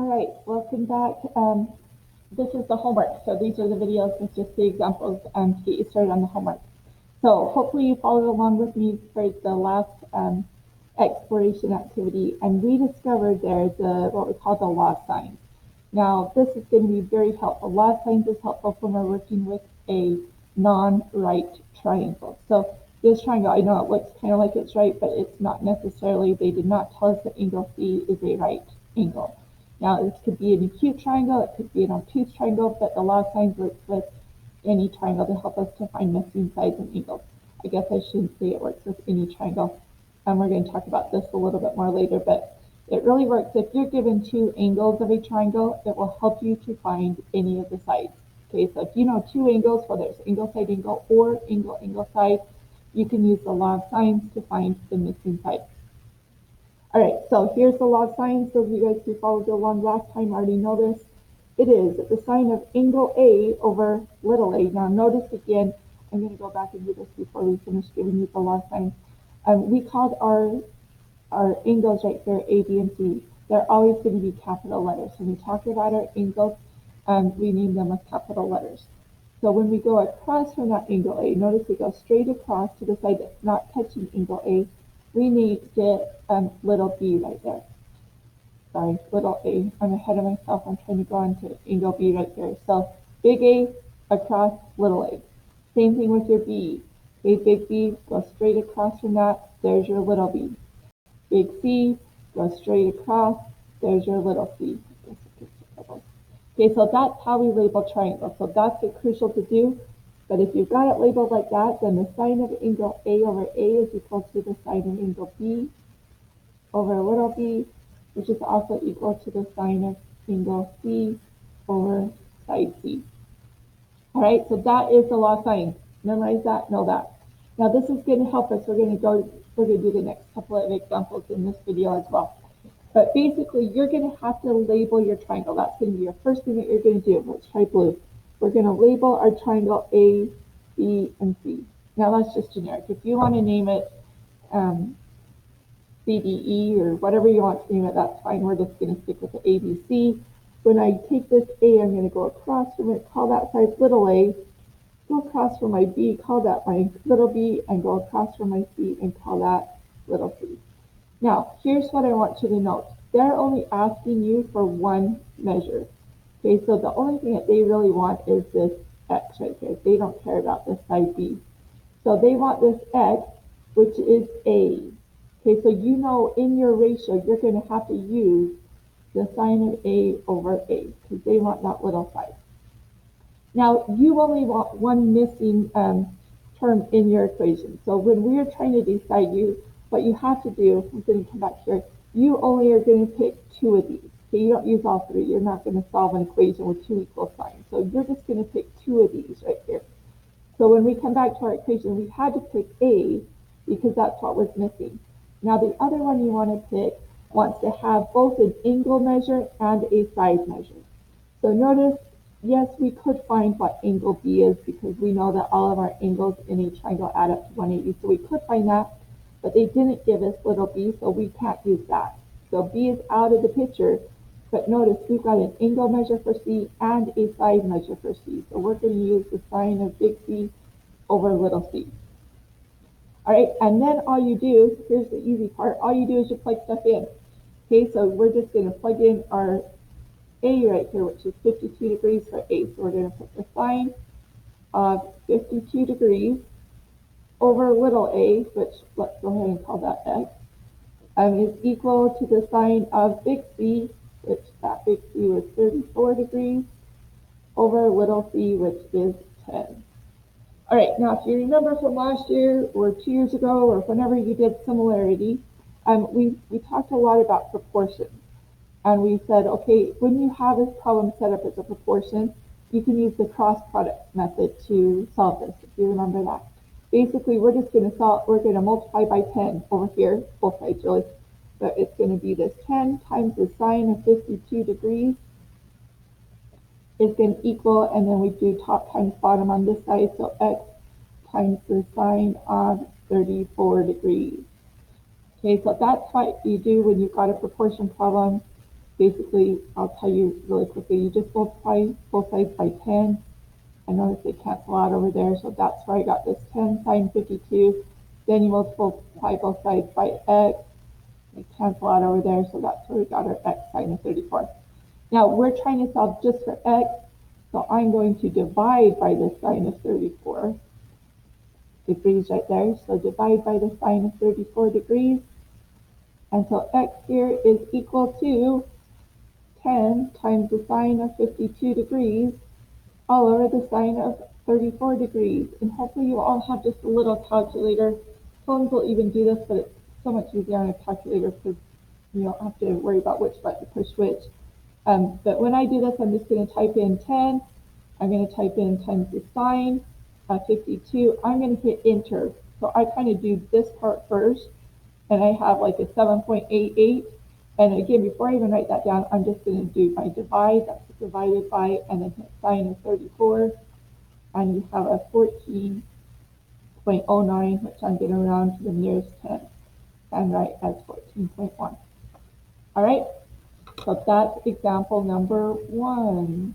All right, welcome back. This is the homework. So these are the videos with just the examples to get you started on the homework. So hopefully you followed along with me for the last exploration activity, and we discovered there what we call the law signs. Now this is going to be very helpful. Law signs is helpful when we're working with a non-right triangle. So this triangle, I know it looks kind of like it's right, but it's not necessarily. They did not tell us that angle C is a right angle. Now, this could be an acute triangle, it could be an obtuse triangle, but the law signs works with any triangle to help us to find missing sides and angles. I guess I shouldn't say it works with any triangle. And we're going to talk about this a little bit more later, but it really works. If you're given two angles of a triangle, it will help you to find any of the sides. Okay, so if you know two angles, whether it's angle, side, angle, or angle, angle, side, you can use the law of signs to find the missing side. All right, so here's the law of signs. Those of you guys who followed along last time already know this. It is the sine of angle A over little a. Now notice again, I'm going to go back and do this before we finish giving you the law of signs. We called our angles right here A, B, and C. They're always going to be capital letters. When we talk about our angles, we name them with capital letters. So when we go across from that angle A, notice we go straight across to the side that's not touching angle A. We need to get little b right there. Sorry, little a. I'm ahead of myself. I'm trying to go into angle B right there. So big A across little a. Same thing with your B. Okay, big B, go straight across from that. There's your little b. Big C, go straight across. There's your little c. Okay, so that's how we label triangles. So that's crucial to do. But if you've got it labeled like that, then the sine of angle A over A is equal to the sine of angle B over little b, which is also equal to the sine of angle C over side C. All right, so that is the law of signs. Memorize that, know that. Now this is going to help us. We're going to do the next couple of examples in this video as well. But basically, you're going to have to label your triangle. That's going to be your first thing that you're going to do. Let's try blue. We're going to label our triangle A, B, and C. Now that's just generic. If you want to name it CDE or whatever you want to name it, that's fine. We're just going to stick with the ABC. When I take this A, I'm going to go across from it, call that side little a, go across from my B, call that my little b, and go across from my C and call that little c. Now, here's what I want you to note. They're only asking you for one measure. Okay, so the only thing that they really want is this x right here. They don't care about this side b. So they want this x, which is a. Okay, so you know in your ratio, you're going to have to use the sine of a over a, because they want that little side. Now, you only want one missing term in your equation. So when we are trying to decide what you have to do, I'm going to come back here, you only are going to pick two of these. Okay, you don't use all three. You're not going to solve an equation with two equal signs. So you're just going to pick two of these right here. So when we come back to our equation, we had to pick A because that's what was missing. Now the other one you want to pick wants to have both an angle measure and a side measure. So notice, yes, we could find what angle B is because we know that all of our angles in a triangle add up to 180. So we could find that, but they didn't give us little b, so we can't use that. So B is out of the picture, but notice we've got an angle measure for C and a side measure for C. So we're going to use the sine of big C over little c. All right, and then all you do, here's the easy part, all you do is you plug stuff in. Okay, so we're just going to plug in our A right here, which is 52 degrees for A. So we're going to put the sine of 52 degrees over little a, which let's go ahead and call that x, is equal to the sine of big C, which that big C was 34 degrees, over little c, which is 10. All right, now if you remember from last year or 2 years ago or whenever you did similarity, we talked a lot about proportions. And we said, okay, when you have this problem set up as a proportion, you can use the cross product method to solve this, if you remember that. Basically, we're just going to multiply by 10 over here, both sides really. But it's going to be this 10 times the sine of 52 degrees is going to equal, and then we do top times bottom on this side, so x times the sine of 34 degrees. Okay, so that's what you do when you've got a proportion problem. basically, I'll tell you really quickly, you just multiply both sides by 10. I notice they cancel out over there, so that's where I got this 10 sine 52. Then you multiply both sides by x. They cancel out over there, so that's where we got our x sine of 34. Now, we're trying to solve just for x, so I'm going to divide by the sine of 34 degrees right there. So divide by the sine of 34 degrees. And so x here is equal to 10 times the sine of 52 degrees all over the sine of 34 degrees. And hopefully you all have just a little calculator. Phones will even do this, but it's so much easier on a calculator because you don't have to worry about which button to push which. But when I do this, I'm just going to type in 10. I'm going to type in times the sine of 52. I'm going to hit enter. So I kind of do this part first, and I have like a 7.88. And again, before I even write that down, I'm just going to do my divide. That's divided by, and then hit sine of 34. And you have a 14.09, which I'm going to round to the nearest 10 and write as 14.1. All right, so that's example number 1.